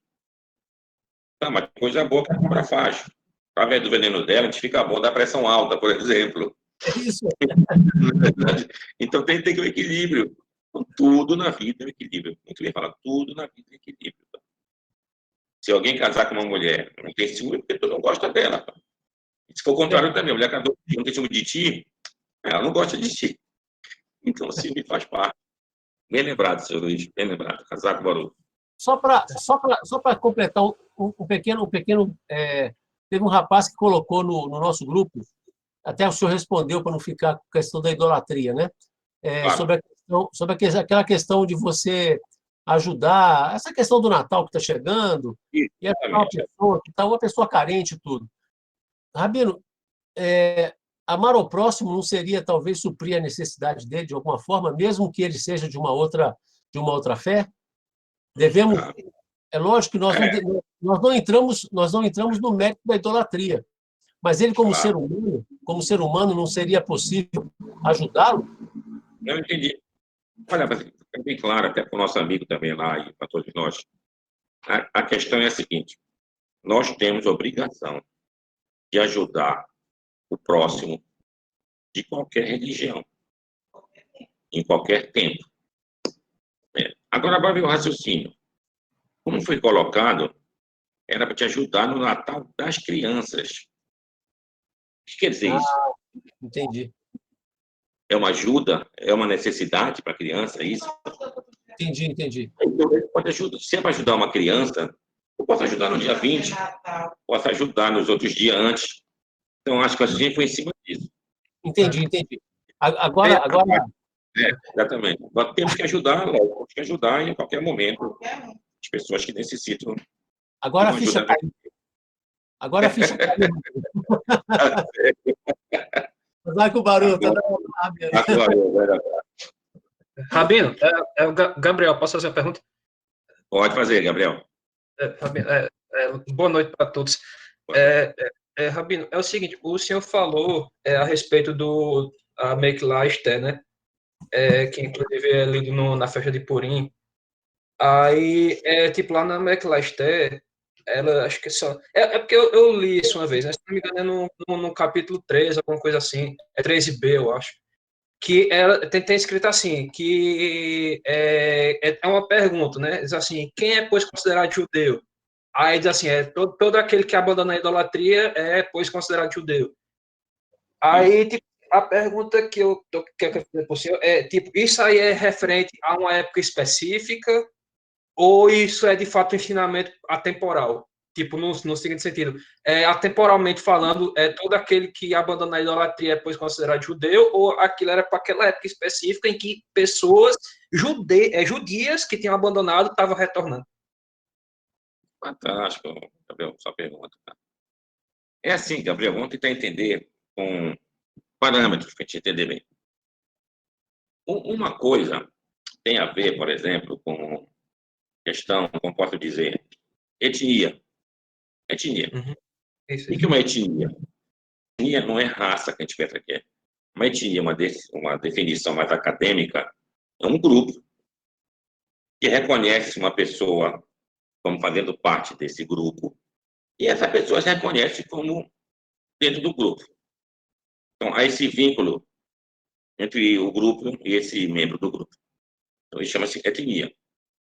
Tá, mas coisa boa que a cobra faz. Através do veneno dela, a gente fica bom, dá pressão alta, por exemplo. É isso. Então tem que ter um equilíbrio. Então, tudo na vida é um equilíbrio. Muito bem falar, tudo na vida é equilíbrio. Se alguém casar com uma mulher, não tem ciúme, porque tu não gosta dela. Se for o contrário também, a mulher casou, não tem ciúme de ti, ela não gosta de ti. Então, o ciúme faz parte. Bem lembrado, senhor Luiz, bem lembrado. Casar com o Baru. Só para completar um pequeno teve um rapaz que colocou no nosso grupo, até o senhor respondeu para não ficar com a questão da idolatria, né? Claro. Sobre aquela questão de você ajudar, essa questão do Natal que está chegando, e uma pessoa carente e tudo. Rabino, amar ao próximo não seria talvez suprir a necessidade dele de alguma forma, mesmo que ele seja de uma outra fé? Devemos. É lógico que nós não entramos no mérito da idolatria, mas ele como ser humano, não seria possível ajudá-lo? Eu entendi. Olha, mas é bem claro, até para o nosso amigo também lá e para todos nós. A questão é a seguinte: nós temos obrigação de ajudar o próximo de qualquer religião, em qualquer tempo. Agora, vai ver o raciocínio. Como foi colocado, era para te ajudar no Natal das crianças. O que quer dizer isso? Entendi. É uma ajuda? É uma necessidade para a criança, é isso? Entendi. Então, pode ajudar. Se é para ajudar uma criança, eu posso ajudar no dia 20, posso ajudar nos outros dias antes. Então, acho que a gente foi em cima disso. Entendi. Agora... Exatamente. Nós temos que ajudar, lógico, temos que ajudar em qualquer momento as pessoas que necessitam. Agora a ficha caiu. Vai com o barulho. Rabino, Gabriel, posso fazer uma pergunta? Pode fazer, Gabriel. Rabino, boa noite para todos. Rabino, é o seguinte, o senhor falou a respeito a Megillah Esther, né? Que inclusive é lido na festa de Purim. Aí, tipo, lá na Megillah Esther, ela, acho que só... porque eu li isso uma vez, né? Se não me engano, no capítulo 3, alguma coisa assim. É 13b, eu acho. Que ela tem escrito assim, que é uma pergunta, né? Diz assim, quem é, pois, considerado judeu? Aí diz assim, todo aquele que abandona a idolatria é, pois, considerado judeu. Aí, tipo, a pergunta que eu quero fazer por senhor é, tipo, isso aí é referente a uma época específica ou isso é, de fato, um ensinamento atemporal? Tipo, no seguinte sentido, atemporalmente falando, todo aquele que abandona a idolatria é, pois, considerado judeu, ou aquilo era para aquela época específica em que pessoas judias que tinham abandonado estavam retornando? Fantástico, Gabriel, sua pergunta. É assim, Gabriel, vamos tentar entender com parâmetros para a gente entender bem. Uma coisa tem a ver, por exemplo, com questão, como posso dizer, etnia. Etnia. Uhum. O que é uma etnia? Etnia não é raça que a gente pensa que é. Uma etnia, uma definição mais acadêmica, é um grupo que reconhece uma pessoa como fazendo parte desse grupo e essa pessoa se reconhece como dentro do grupo. Então, há esse vínculo entre o grupo e esse membro do grupo. Então, isso chama-se etnia.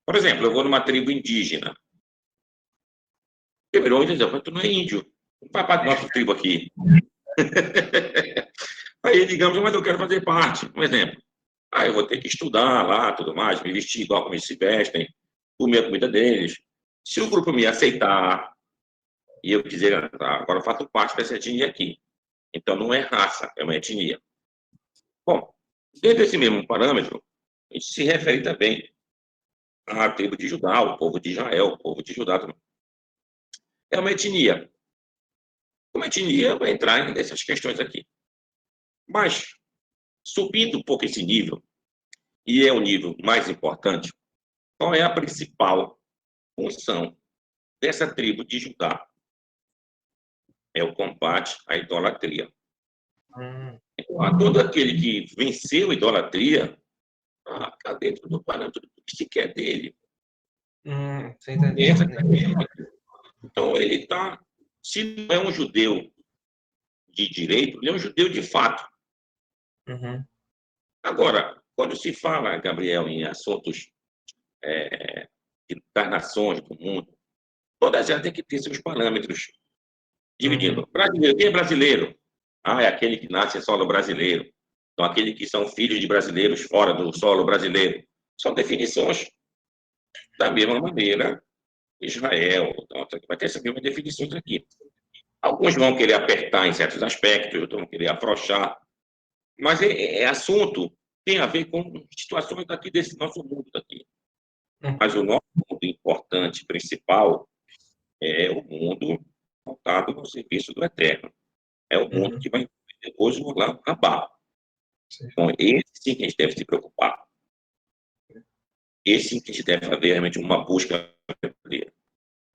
Por exemplo, eu vou numa tribo indígena. Primeiro, tu não é índio. Não faz parte da nossa tribo aqui. Aí, digamos, mas eu quero fazer parte. Um exemplo. Eu vou ter que estudar lá, tudo mais, me vestir igual como eles se vestem, comer a comida deles. Se o grupo me aceitar e eu dizer, agora eu faço parte dessa etnia aqui. Então, não é raça, é uma etnia. Bom, dentro desse mesmo parâmetro, a gente se refere também à tribo de Judá, o povo de Israel, o povo de Judá também. É uma etnia. Uma etnia vai entrar nessas questões aqui. Mas, subindo um pouco esse nível, e é o nível mais importante, qual é a principal função dessa tribo de Judá? É o combate à idolatria. Então, a todo aquele que venceu a idolatria, está dentro do parâmetro que se quer dele. Você entendeu? Então, ele está. Se não é um judeu de direito, ele é um judeu de fato. Uhum. Agora, quando se fala, Gabriel, em assuntos das nações do mundo, todas elas têm que ter seus parâmetros dividindo. Brasileiro, quem é brasileiro? É aquele que nasce em solo brasileiro. Então, aquele que são filhos de brasileiros fora do solo brasileiro. São definições da mesma maneira. Israel, então, vai ter essas mesmas definições aqui. Alguns vão querer apertar em certos aspectos, outros vão querer afrouxar, mas assunto tem a ver com situações daqui desse nosso mundo daqui. Mas o nosso mundo importante, principal, é o mundo voltado ao serviço do Eterno. É o mundo que vai depois rolar o rabá. Então, esse sim que a gente deve se preocupar. Esse sim que a gente deve fazer realmente uma busca verdadeira.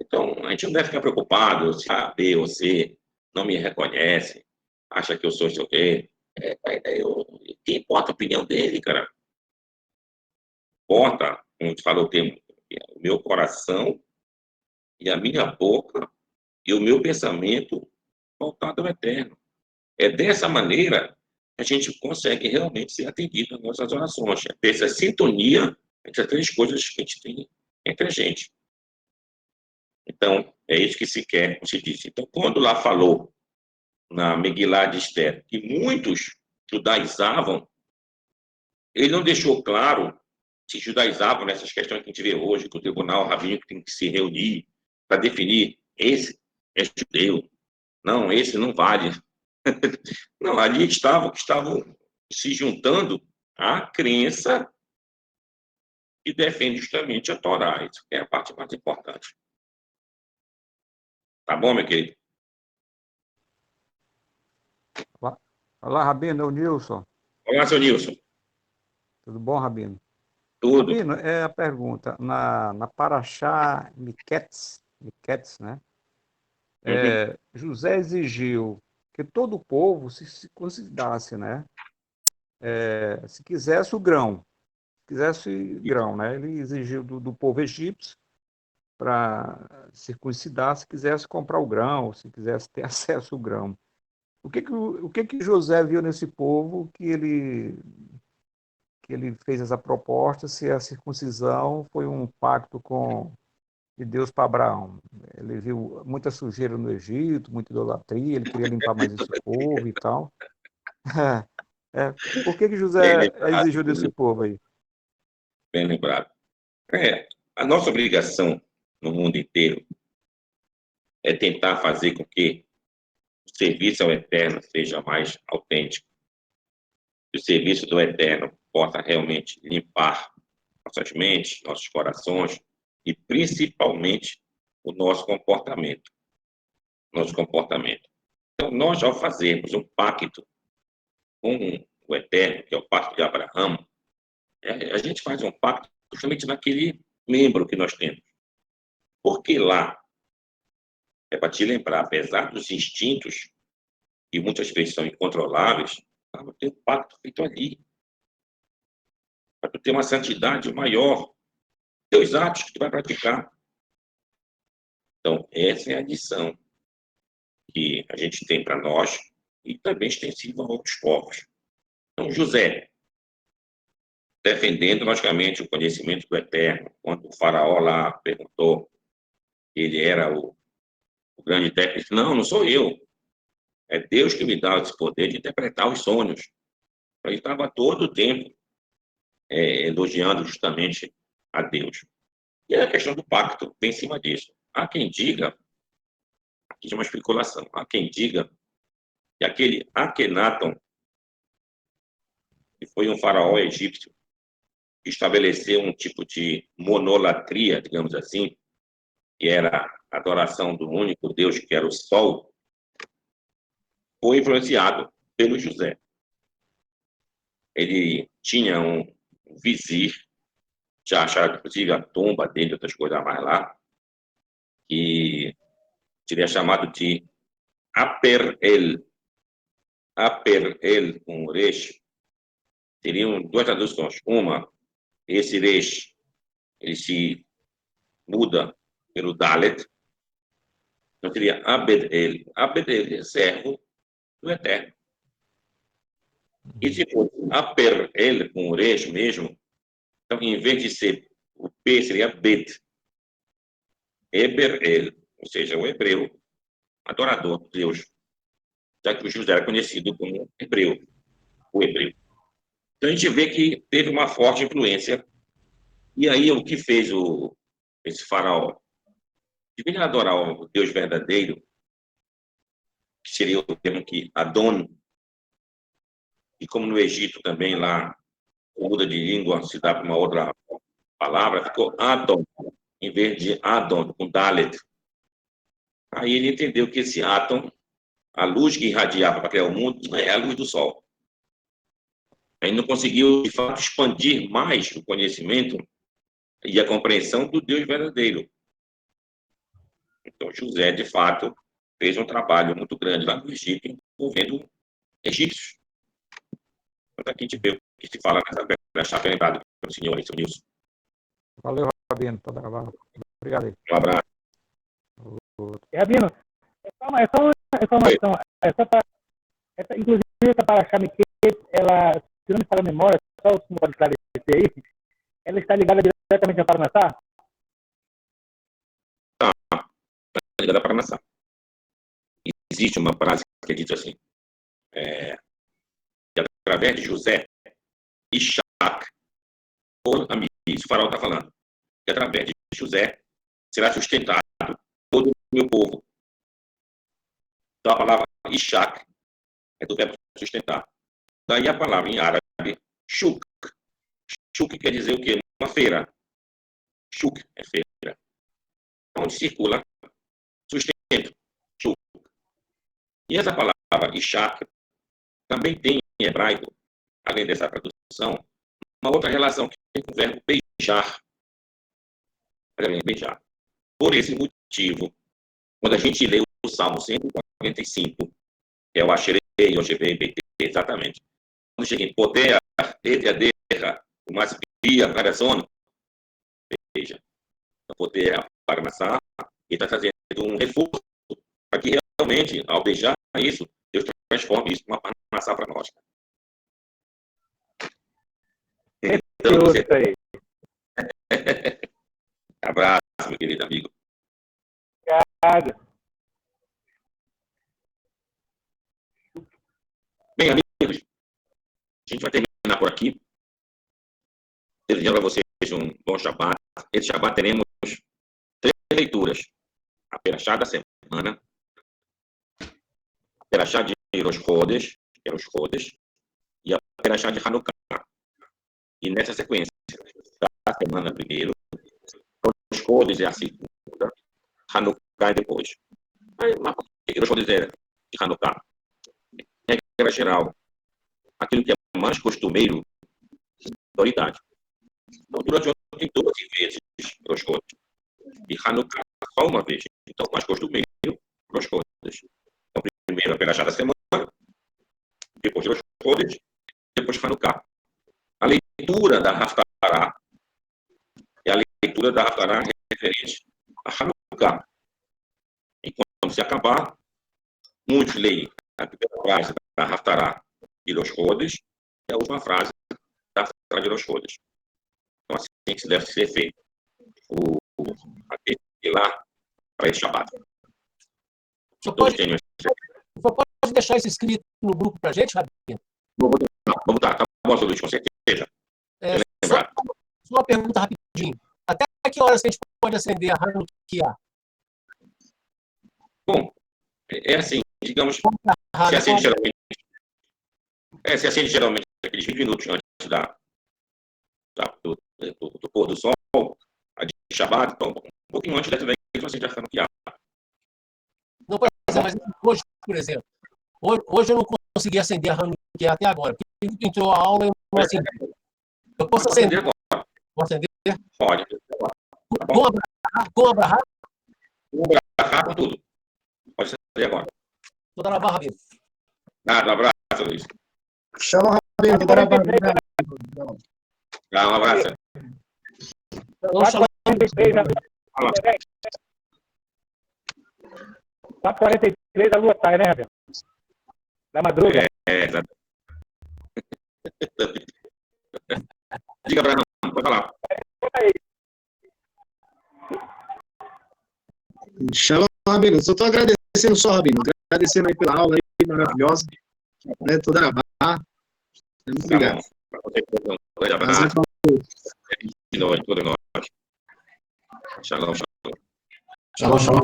Então, a gente não deve ficar preocupado se A, B ou C não me reconhece, acha que eu sou sei o quê. Que importa a opinião dele, cara? Importa, como a gente falou o termo, o meu coração e a minha boca e o meu pensamento voltado ao eterno. É dessa maneira que a gente consegue realmente ser atendido nas nossas orações. É ter essa sintonia entre as três coisas que a gente tem entre a gente. Então, é isso que se quer, como se disse. Então, quando lá falou na Megillah de Esther que muitos judaizavam, ele não deixou claro se judaizavam nessas questões que a gente vê hoje, que o tribunal rabínico tem que se reunir para definir esse é judeu, não, esse não vale. Não, ali estavam se juntando à crença que defende justamente a Torá. Isso é a parte mais importante. Tá bom, meu querido? Olá, Rabino, é o Nilson. Olá, seu Nilson. Tudo bom, Rabino? Tudo. Rabino, é a pergunta. Na Paraxá Miquetes, né? José exigiu que todo o povo se circuncidasse, né? se quisesse o grão. Quisesse grão, né? Ele exigiu do povo egípcio para circuncidar, se quisesse comprar o grão, se quisesse ter acesso ao grão. O que que José viu nesse povo que ele fez essa proposta, se a circuncisão foi um pacto de Deus para Abraão? Ele viu muita sujeira no Egito, muita idolatria, ele queria limpar mais esse povo e tal. Por que Bem José lembrado, exigiu desse povo aí? bem lembrado. A nossa obrigação no mundo inteiro é tentar fazer com que o serviço ao Eterno seja mais autêntico. Que o serviço do Eterno possa realmente limpar nossas mentes, nossos corações e, principalmente, o nosso comportamento. Então, nós, ao fazermos um pacto com o Eterno, que é o pacto de Abraão, a gente faz um pacto justamente naquele membro que nós temos. Porque lá, é para te lembrar, apesar dos instintos, e muitas vezes são incontroláveis, tem um pacto feito ali. Para tu ter uma santidade maior, teus atos que tu vai praticar. Então, essa é a lição que a gente tem para nós e também extensiva a outros povos. Então, José, defendendo, logicamente, o conhecimento do Eterno, quando o faraó lá perguntou, ele era o grande intérprete, não sou eu, é Deus que me dá esse poder de interpretar os sonhos. Ele estava todo o tempo elogiando justamente a Deus. E a questão do pacto vem em cima disso. Há quem diga, aqui é uma especulação, há quem diga que aquele Akenaton, que foi um faraó egípcio, que estabeleceu um tipo de monolatria, digamos assim, que era a adoração do único Deus, que era o Sol, foi influenciado pelo José. Ele tinha um vizir, já acharam, inclusive, a tumba dele, outras coisas mais lá, que seria chamado de Aper-El. Aper-El, com Resh, teriam duas traduções. Uma, esse Resh, ele se muda pelo Dalet, então seria Abed-El. Abed-El é servo do Eterno. E se for Aper-El, com Resh mesmo, então, em vez de ser o P, seria Bet. Eber-El, ou seja, o hebreu, adorador de Deus, já que o José era conhecido como hebreu, o hebreu. Então, a gente vê que teve uma forte influência. E aí, o que fez esse faraó? De vir adorar o Deus verdadeiro, que seria o termo que Adon, e como no Egito também, lá, muda de língua, se dá para uma outra palavra, ficou Adon, em vez de Adon, com Dalet. Aí ele entendeu que esse átomo, a luz que irradiava para criar o mundo, é a luz do sol. Aí não conseguiu, de fato, expandir mais o conhecimento e a compreensão do Deus verdadeiro. Então, José, de fato, fez um trabalho muito grande lá no Egito, envolvendo egípcios. Então, aqui a gente vê o que se fala nessa chave lembrado pelo senhor aí, seu Nilson. Valeu, Rabino, tá gravado. Obrigado aí. Um abraço. Rabino, é só uma informação. Inclusive, essa paraxá Miqueias, ela, se não me falha a memória, só o senhor pode esclarecer aí, ela está ligada diretamente a Parnassá? Ligada para a nação. Existe uma frase que diz assim, que através de José, Isaac, ou isso o faraó está falando, que através de José será sustentado todo o meu povo. Então a palavra Isaac é do verbo sustentar. Daí a palavra em árabe, shuk. Shuk quer dizer o quê? Uma feira. Shuk é feira. Onde circula sustento. Shuk. E essa palavra Ishak também tem em hebraico, além dessa tradução, uma outra relação que tem com o verbo beijar. Beijar. Por esse motivo, quando a gente lê o Salmo 145, que é o Asherei, Oshevei, BT, exatamente. chega em poder, eterra, o mais via, para sono, veja, o poder para maçã, e está trazendo um reforço para que realmente, ao deixar isso, Deus transforme isso em uma maçã para nós. Então, você... Abraço, meu querido amigo. Obrigado. Bem, amigos, a gente vai terminar por aqui. Desejando a vocês um bom Shabat. Esse Shabat teremos 3 leituras. A Perashá da semana, a Perashá de Rosh Chodesh, e a Perashá de Hanukkah. E nessa sequência, da semana primeiro, Rosh Chodesh é a segunda, Hanukkah é depois. Mas por que Rosh Chodesh é de Hanukkah? Em regra geral, aquilo que é mais costumeiro da unidade. Então, durante o ano tem 12 vezes Rosh Chodesh. E Hanukkah só uma vez. Então, mais costumeiro, Rosh Chodesh. Então, primeiro a Perashá da semana, depois Rosh Chodesh, depois Hanukkah. A leitura da Haftarah é a leitura da Haftarah referente a Hanukkah. E quando se acabar, muitos leem a primeira frase da Haftarah de Rosh Chodesh e a última frase da Haftarah de Rosh Chodesh. Então, assim que deve ser feito lá para esse Shabat. Você pode deixar isso escrito no grupo para a gente, Rabino? Vamos dar, tá bom, Luiz, com certeza. Só uma pergunta rapidinho. Até que horas que a gente pode acender a Hanukkah? Bom, é assim, digamos, se acende geralmente aqueles 20 minutos antes do pôr do sol, a de Shabat, então, um pouquinho antes dessa vez, você já Hanukkah. Não, mas hoje, por exemplo, hoje eu não consegui acender a Hanukkah até agora, porque entrou a aula e eu não acendi. Eu posso acender agora? Posso acender? Pode. Com abrahá? Com abrahá, com tudo. Pode acender agora. Toda na barra mesmo. Um abraço, Luiz. Shalom, Rabino. Toda na barra. Um abraço. Shalom. 4h43 a lua sai, né, Rabino? Da madruga. Exato. Diga, Abraão, pode falar. Shalom, Rabino. Só estou agradecendo só, Rabino. Agradecendo aí pela aula aí, maravilhosa. Né, toda na barra. Muito obrigado. Um grande abraço. De noite, todos nós. Shalom, shalom. Shalom, shalom.